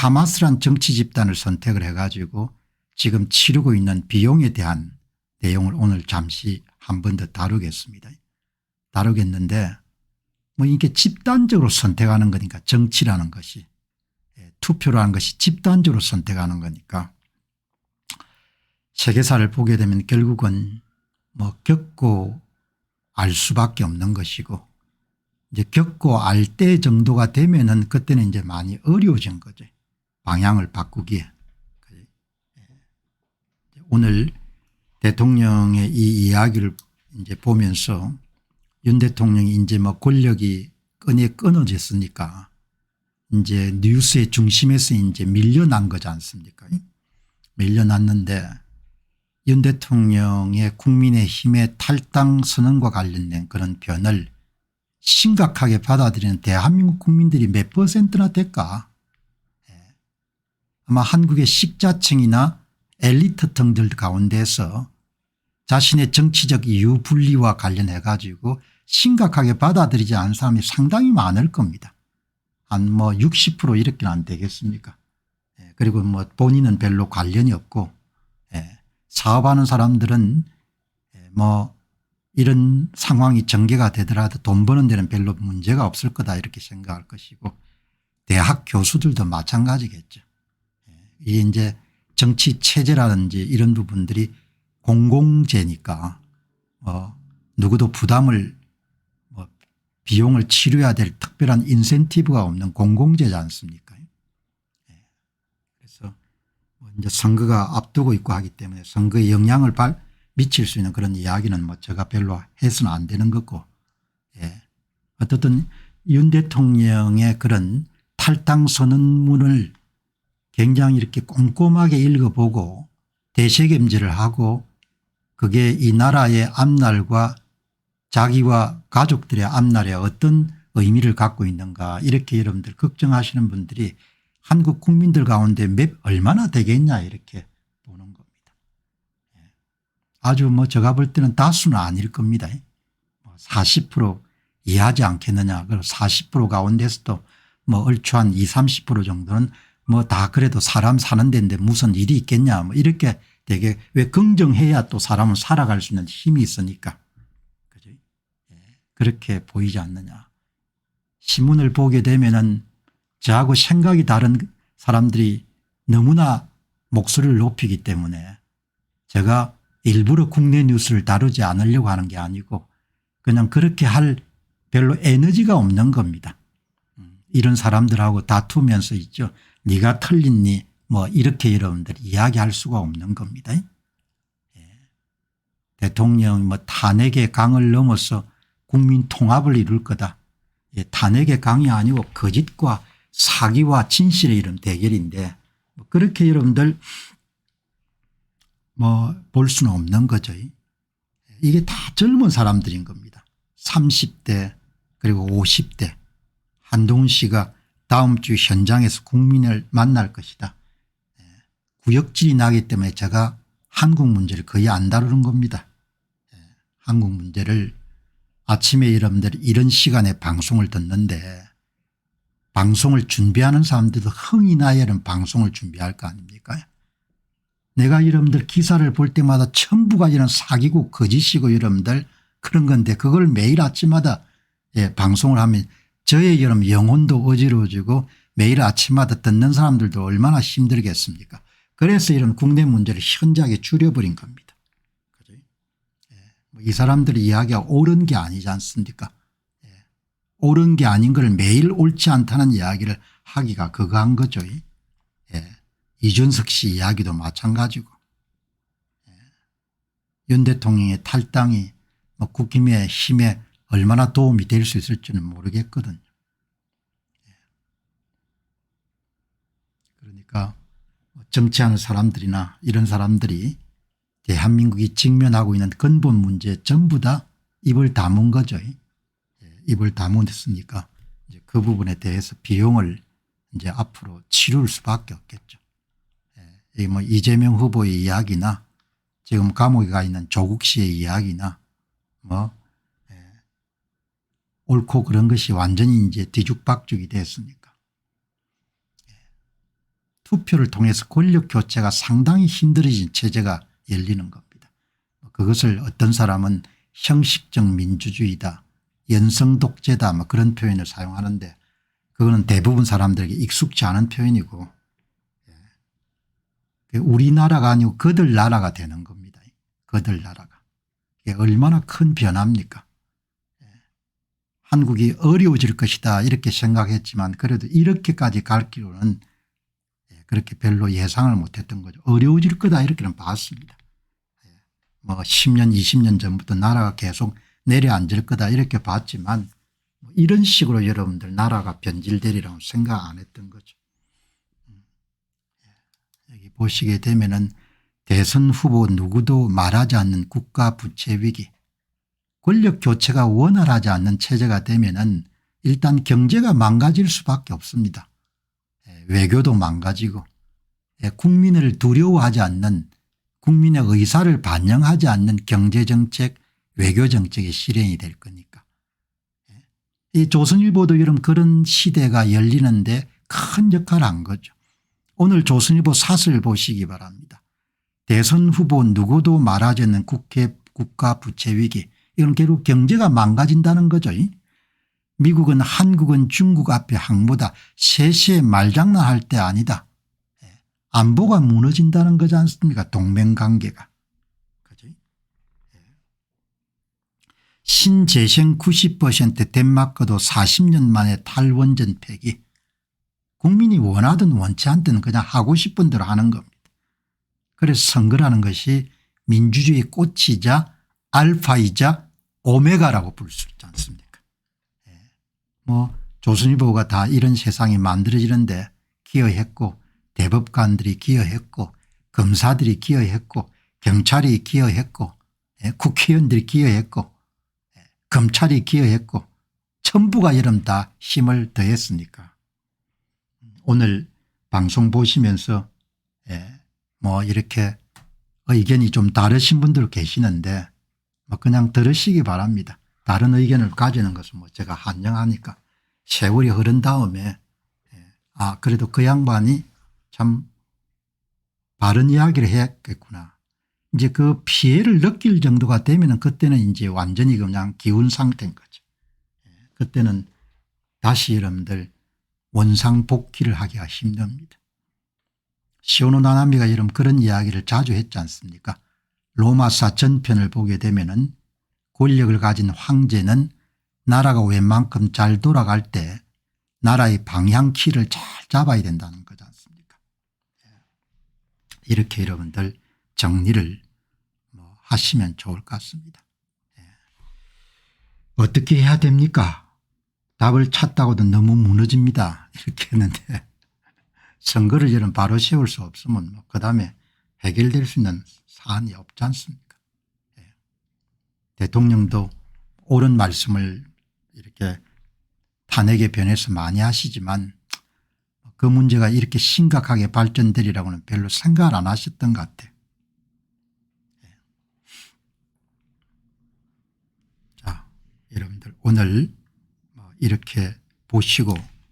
하마스란 정치 집단을 선택을 해가지고 지금 치르고 있는 비용에 대한 내용을 오늘 잠시 한 번 더 다루겠습니다. 다루겠는데 뭐 이게 집단적으로 선택하는 거니까 정치라는 것이 투표라는 것이 집단적으로 선택하는 거니까 세계사를 보게 되면 결국은 뭐 겪고 알 수밖에 없는 것이고 이제 겪고 알 때 정도가 되면은 그때는 이제 많이 어려워진 거죠. 방향을 바꾸기에. 오늘 대통령의 이 이야기를 이제 보면서 윤 대통령이 이제 뭐 권력이 끈이 끊어졌으니까 이제 뉴스의 중심에서 이제 밀려난 거지 않습니까? 밀려났는데 윤 대통령의 국민의힘의 탈당 선언과 관련된 그런 변을 심각하게 받아들이는 대한민국 국민들이 몇 %나 될까? 아마 한국의 식자층이나 엘리트층들 가운데서 자신의 정치적 이유 분리와 관련해 가지고 심각하게 받아들이지 않은 사람이 상당히 많을 겁니다. 한 뭐 60% 이렇게는 안 되겠습니까? 그리고 뭐 본인은 별로 관련이 없고 사업하는 사람들은 뭐 이런 상황이 전개가 되더라도 돈 버는 데는 별로 문제가 없을 거다 이렇게 생각할 것이고 대학 교수들도 마찬가지겠죠. 이게 이제 정치 체제라든지 이런 부분들이 공공재니까 누구도 부담을 비용을 치료해야 될 특별한 인센티브가 없는 공공재지 않습니까? 그래서 이제 선거가 앞두고 있고 하기 때문에 선거에 영향을 미칠 수 있는 그런 이야기는 뭐 제가 별로 해서는 안 되는 거고 어떻든 윤 대통령의 그런 탈당 선언문을 굉장히 이렇게 꼼꼼하게 읽어보고 대책임제를 하고 그게 이 나라의 앞날과 자기와 가족들의 앞날에 어떤 의미를 갖고 있는가 이렇게 여러분들 걱정하시는 분들이 한국 국민들 가운데 얼마나 되겠냐 이렇게 보는 겁니다. 아주 뭐 제가 볼 때는 다수는 아닐 겁니다. 40% 이하지 않겠느냐. 그리고 40% 가운데서도 뭐 얼추 한 20, 30% 정도는 뭐 다 그래도 사람 사는 데인데 무슨 일이 있겠냐 뭐 이렇게 되게 왜 긍정해야 또 사람은 살아갈 수 있는 힘이 있으니까 그죠? 그렇게 보이지 않느냐. 신문을 보게 되면은 저하고 생각이 다른 사람들이 너무나 목소리를 높이기 때문에 제가 일부러 국내 뉴스를 다루지 않으려고 하는 게 아니고 그냥 그렇게 할 별로 에너지가 없는 겁니다. 이런 사람들하고 다투면서 있죠. 네가 틀렸니 뭐 이렇게 여러분들 이야기할 수가 없는 겁니다. 대통령 뭐 탄핵의 강을 넘어서 국민 통합을 이룰 거다. 탄핵의 강이 아니고 거짓과 사기와 진실의 이런 대결인데 뭐 그렇게 여러분들 뭐 볼 수는 없는 거죠. 이게 다 젊은 사람들인 겁니다. 30대 그리고 50대 한동훈 씨가 다음 주 현장에서 국민을 만날 것이다. 구역질이 나기 때문에 제가 한국 문제를 거의 안 다루는 겁니다. 한국 문제를 아침에 여러분들 이런 시간에 방송을 듣는데 방송을 준비하는 사람들도 흥이 나야 이런 방송을 준비할 거 아닙니까? 내가 여러분들 기사를 볼 때마다 전부가 이런 사기고 거짓이고 여러분들 그런 건데 그걸 매일 아침마다 방송을 하면 저의 여러분 영혼도 어지러워지고 매일 아침마다 듣는 사람들도 얼마나 힘들겠습니까? 그래서 이런 국내 문제를 현저하게 줄여버린 겁니다. 그죠? 이 사람들의 이야기가 옳은 게 아니지 않습니까? 옳은 게 아닌 걸 매일 옳지 않다는 이야기를 하기가 그거한 거죠. 이준석 씨 이야기도 마찬가지고 윤 대통령의 탈당이 뭐 국힘의 힘에 얼마나 도움이 될 수 있을지는 모르겠거든요. 그러니까 정치하는 사람들이나 이런 사람들이 대한민국이 직면하고 있는 근본 문제 전부 다 입을 다문 거죠. 입을 다문했으니까 이제 그 부분에 대해서 비용을 이제 앞으로 치룰 수밖에 없겠죠. 뭐 이재명 후보의 이야기나 지금 감옥에 가 있는 조국 씨의 이야기나 뭐 옳고 그런 것이 완전히 이제 뒤죽박죽이 됐으니까 투표를 통해서 권력 교체가 상당히 힘들어진 체제가 열리는 겁니다. 그것을 어떤 사람은 형식적 민주주의다, 연성 독재다 뭐 그런 표현을 사용하는데 그거는 대부분 사람들에게 익숙지 않은 표현이고 우리나라가 아니고 그들 나라가 되는 겁니다. 그들 나라가. 이게 얼마나 큰 변화입니까? 한국이 어려워질 것이다 이렇게 생각했지만 그래도 이렇게까지 갈 길로는 그렇게 별로 예상을 못했던 거죠. 어려워질 거다 이렇게는 봤습니다. 뭐 10년 20년 전부터 나라가 계속 내려앉을 거다 이렇게 봤지만 이런 식으로 여러분들 나라가 변질되리라고 생각 안 했던 거죠. 여기 보시게 되면은 대선 후보 누구도 말하지 않는 국가 부채 위기, 권력 교체가 원활하지 않는 체제가 되면은 일단 경제가 망가질 수밖에 없습니다. 외교도 망가지고 국민을 두려워하지 않는 국민의 의사를 반영하지 않는 경제정책 외교정책이 실행이 될 거니까. 이 조선일보도 이런 그런 시대가 열리는데 큰 역할을 한 거죠. 오늘 조선일보 사설 보시기 바랍니다. 대선 후보 누구도 말하지 않는 국가 부채 위기, 이건 결국 경제가 망가진다는 거죠. 미국은 한국은 중국 앞에 항모다, 세시에 말장난할 때 아니다. 안보가 무너진다는 거지 않습니까? 동맹관계가. 그죠? 신재생 90% 덴마크도 40년 만에 탈원전 폐기. 국민이 원하든 원치 않든 그냥 하고 싶은 대로 하는 겁니다. 그래서 선거라는 것이 민주주의 꽃이자 알파이자 오메가라고 부를 수 있지 않습니까? 뭐 조선일보가 다 이런 세상이 만들어지는데 기여했고 대법관들이 기여했고 검사들이 기여했고 경찰이 기여했고 국회의원들이 기여했고 검찰이 기여했고 전부가 여러분 다 힘을 더했으니까 오늘 방송 보시면서 뭐 이렇게 의견이 좀 다르신 분들 계시는데 뭐 그냥 들으시기 바랍니다. 다른 의견을 가지는 것은 뭐 제가 환영하니까 세월이 흐른 다음에 아 그래도 그 양반이 참 바른 이야기를 했겠구나. 이제 그 피해를 느낄 정도가 되면은 그때는 이제 완전히 그냥 기운 상태인 거죠. 그때는 다시 여러분들 원상복귀를 하기가 힘듭니다. 시오노 나나미가 여러분 그런 이야기를 자주 했지 않습니까? 로마사 전편을 보게 되면은 권력을 가진 황제는 나라가 웬만큼 잘 돌아갈 때 나라의 방향키를 잘 잡아야 된다는 거지 않습니까? 이렇게 여러분들 정리를 뭐 하시면 좋을 것 같습니다. 어떻게 해야 됩니까? 답을 찾다고도 너무 무너집니다. 이렇게 했는데 선거를 여러분 바로 세울 수 없으면 뭐 그다음에 해결될 수 있는 사안이 없지 않습니까? 대통령도 옳은 말씀을 이렇게 탄핵의 변에서 많이 하시지만 그 문제가 이렇게 심각하게 발전되리라고는 별로 생각을 안 하셨던 것 같아요. 자, 여러분들 오늘 이렇게 보시고